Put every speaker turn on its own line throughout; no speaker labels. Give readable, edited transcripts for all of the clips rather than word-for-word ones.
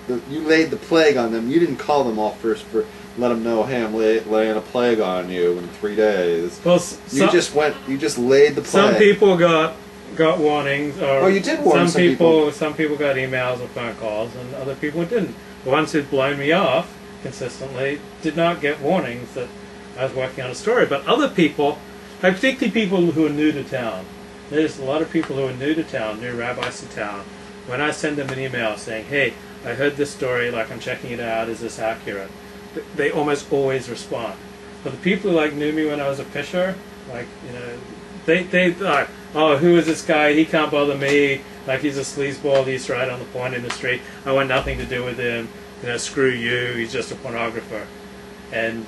you laid the plague on them. You didn't call them all first for let them know, hey, I'm laying a plague on you in 3 days.
Well,
you just laid the plague.
Some people got warnings. Or
you did warn some people.
Some people got emails or phone calls, and other people didn't. The ones who'd blown me off consistently did not get warnings that I was working on a story. But other people, particularly people who are new to town, there's a lot of people who are new to town, new rabbis to town. When I send them an email saying, hey, I heard this story, like I'm checking it out, is this accurate? They almost always respond. But the people who knew me when I was a fisher, they thought, oh, who is this guy? He can't bother me. Like he's a sleazeball. He's right on the point in the street. I want nothing to do with him. Screw you. He's just a pornographer. And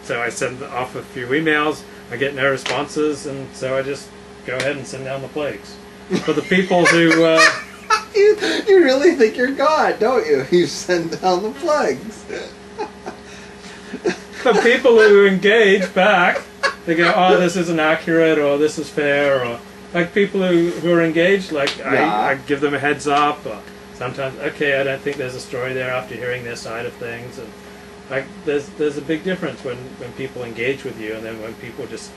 so I send off a few emails. I get no responses, and so I just go ahead and send down the plagues. For the people who...
You really think you're God, don't you? You send down the plagues.
The people who engage back, they go, oh, this isn't accurate, or this is fair, or like people who are engaged, I give them a heads up, or sometimes, okay, I don't think there's a story there after hearing their side of things, and there's a big difference when people engage with you, and then when people just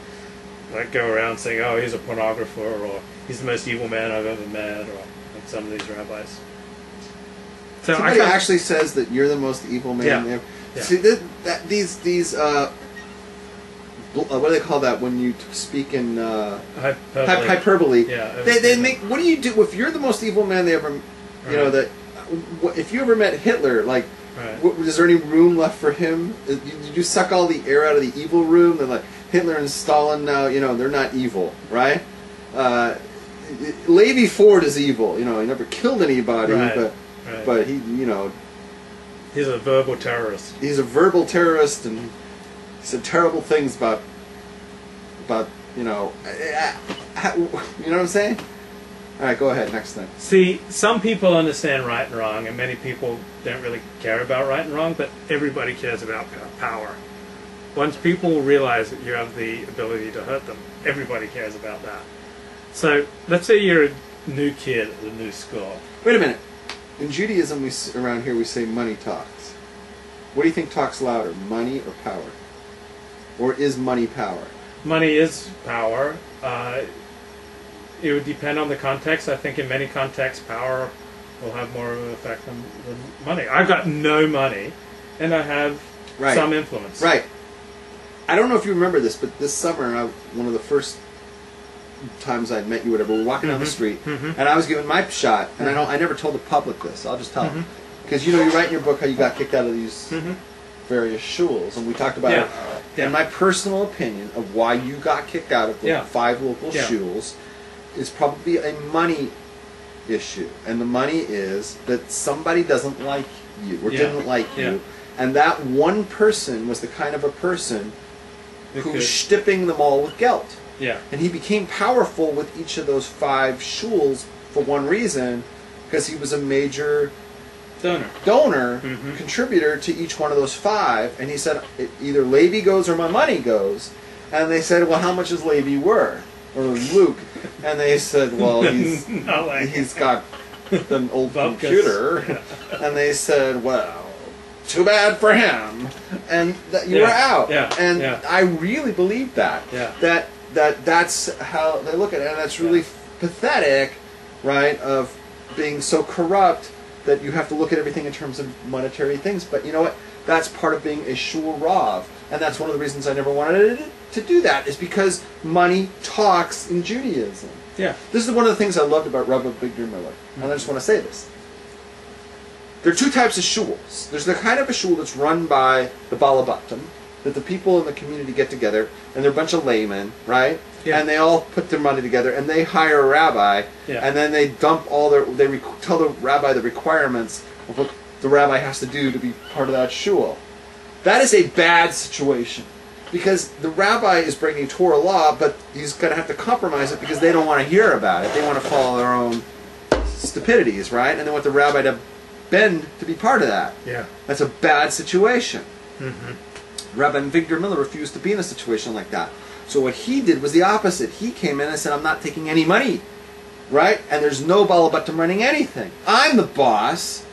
go around saying, oh, he's a pornographer, or he's the most evil man I've ever met, or like some of these rabbis. So
somebody actually says that you're the most evil man ever.
Yeah.
See, these what do they call that when you speak in hyperbole?
Yeah,
they make. What do you do if you're the most evil man they ever? You know that. If you ever met Hitler, is there any room left for him? Did you suck all the air out of the evil room? And Hitler and Stalin now, they're not evil, right? Levi Ford is evil. He never killed anybody, but he,
he's a verbal terrorist.
He's a verbal terrorist, and he said terrible things about you know what I'm saying? All right, go ahead. Next thing.
See, some people understand right and wrong, and many people don't really care about right and wrong, but everybody cares about power. Once people realize that you have the ability to hurt them, everybody cares about that. So, let's say you're a new kid at a new school.
Wait a minute. In Judaism, around here, we say money talks. What do you think talks louder, money or power? Or is money power?
Money is power. It would depend on the context. I think in many contexts, power will have more of an effect than money. I've got no money, and I have some influence. Right.
I don't know if you remember this, but this summer, one of the first times I'd met you, whatever, we were walking down the street, and I was giving my shot, and I never told the public this. I'll just tell them. Because, you write in your book how you got kicked out of these various shuls, and we talked about it. And my personal opinion of why you got kicked out of the 5 local shuls is probably a money issue. And the money is that somebody doesn't like you, or didn't like you, and that one person was the kind of a person who's stipping them all with guilt. And he became powerful with each of those 5 shuls for one reason, because he was a major donor, contributor to each one of those 5, and he said, either Levi goes or my money goes. And they said, well, how much is Levi worth? Or Luke? And they said, well, he's got an old computer. And they said, well, too bad for him. And you were out. And I really believe that. That's how they look at it. And that's really pathetic, right, of being so corrupt that you have to look at everything in terms of monetary things. But you know what? That's part of being a shul rav. And that's one of the reasons I never wanted to do that, is because money talks in Judaism. This is one of the things I loved about Rabbi Victor Miller. And I just want to say this. There are 2 types of shuls. There's the kind of a shul that's run by the balabatim, that the people in the community get together, and they're a bunch of laymen, right? And they all put their money together, and they hire a rabbi, and then they dump all they tell the rabbi the requirements of what the rabbi has to do to be part of that shul. That is a bad situation, because the rabbi is breaking Torah law, but he's going to have to compromise it because they don't want to hear about it. They want to follow their own stupidities, right? And they want the rabbi to bend to be part of that. That's a bad situation. Rabbi Victor Miller refused to be in a situation like that. So what he did was the opposite. He came in and said, I'm not taking any money, right? And there's no balabatim running anything. I'm the boss.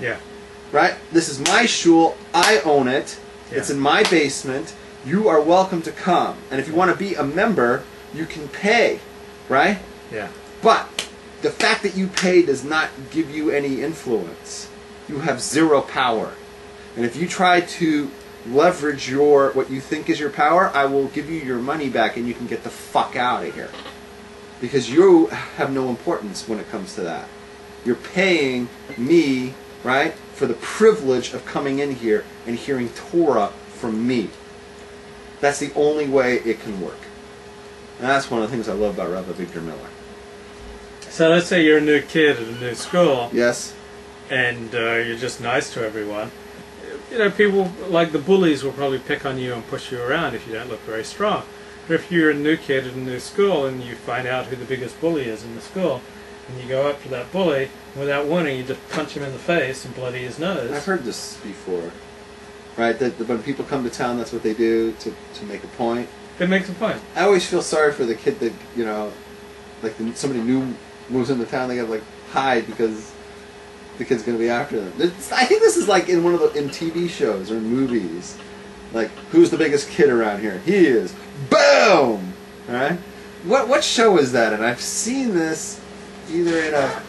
right? This is my shul. I own it.
Yeah.
It's in my basement. You are welcome to come. And if you want to be a member, you can pay, right?
Yeah.
But the fact that you pay does not give you any influence. You have zero power. And if you try to leverage what you think is your power, I will give you your money back and you can get the fuck out of here. Because you have no importance when it comes to that. You're paying me, right, for the privilege of coming in here and hearing Torah from me. That's the only way it can work. And that's one of the things I love about Rabbi Victor Miller.
So let's say you're a new kid at a new school.
Yes.
And you're just nice to everyone. You know, people like the bullies will probably pick on you and push you around if you don't look very strong. But if you're a new kid at a new school and you find out who the biggest bully is in the school, and you go up to that bully, and without warning, you just punch him in the face and bloody his nose.
I've heard this before. Right? That when people come to town, that's what they do to make a point.
It makes a point.
I always feel sorry for the kid that, you know, like somebody new moves into town, they gotta like hide because the kid's gonna be after them. I think this is like in one of in TV shows or movies. Like, who's the biggest kid around here? He is. Boom! Alright? What show is that? And I've seen this either in a...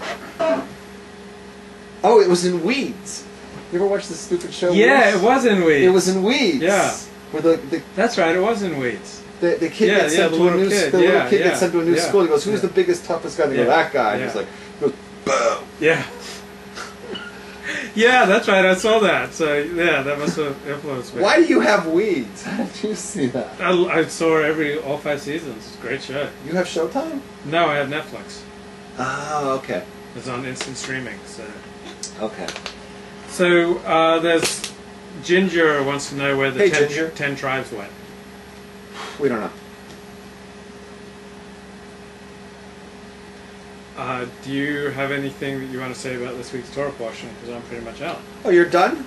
Oh, it was in Weeds. You ever watch this stupid show?
Yeah,
Weeds?
it was in Weeds.
It was in Weeds.
Yeah.
Where
That's right, it was in Weeds.
The kid gets sent to a new school. The little kid gets sent to a new school. He goes, "Who's the biggest, toughest guy?" They go, "That guy." And he's like, goes, "Boom."
Yeah. Yeah, that's right. I saw that. So yeah, that must have influenced me.
Why do you have Weeds? How did you see that?
I saw all 5 seasons. It's a great show.
You have Showtime?
No, I have Netflix.
Oh, okay.
It's on instant streaming. So.
Okay.
So there's Ginger wants to know where the 10 tribes went.
We don't know.
Do you have anything that you want to say about this week's Torah portion? Because I'm pretty much out.
Oh, you're done?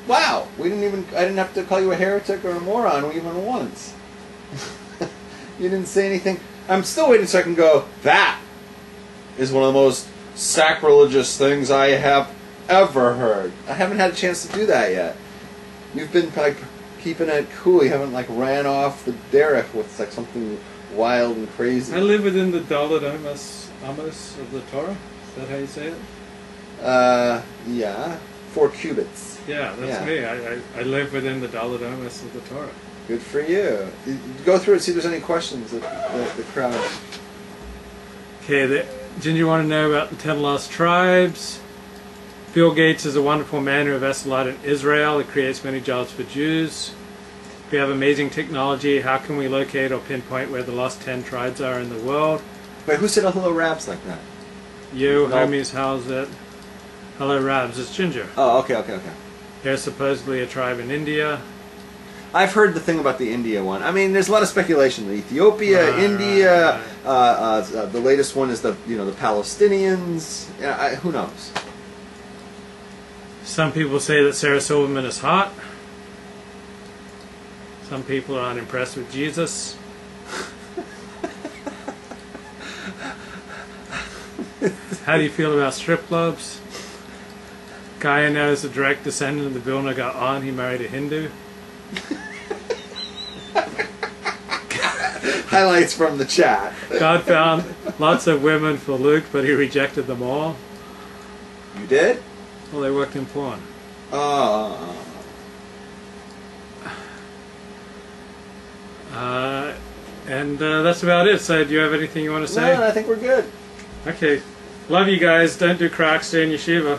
Wow. I didn't have to call you a heretic or a moron even once. You didn't say anything. I'm still waiting so I can go, that is one of the most sacrilegious things I have ever heard. I haven't had a chance to do that yet. You've been like keeping it cool. You haven't like ran off the derech with like something wild and crazy.
I live within the Daled Amos of the Torah. Is that how you say it?
Yeah. 4 cubits.
Yeah, that's me. I live within the Daled Amos of the Torah.
Good for you. Go through it, see if there's any questions that the crowd...
Okay, did you want to know about the 10 lost tribes? Bill Gates is a wonderful man who invests a lot in Israel. He creates many jobs for Jews. We have amazing technology. How can we locate or pinpoint where the lost 10 tribes are in the world?
Wait, who said a hello Rabbs like that?
You, homies, how's it? Hello Rabbs, it's Ginger.
Oh, okay.
There's supposedly a tribe in India.
I've heard the thing about the India one. I mean, there's a lot of speculation. Ethiopia, India. The latest one is the Palestinians. Who knows?
Some people say that Sarah Silverman is hot. Some people are unimpressed with Jesus. How do you feel about strip clubs? Guy I know is a direct descendant of the Vilna Gaon. He married a Hindu.
Highlights from the chat.
God found lots of women for Luke, but he rejected them all.
You did?
Well, they worked in porn. And that's about it. So do you have anything you want to say?
No, I think we're good.
Okay. Love you guys. Don't do crack. Stay in yeshiva.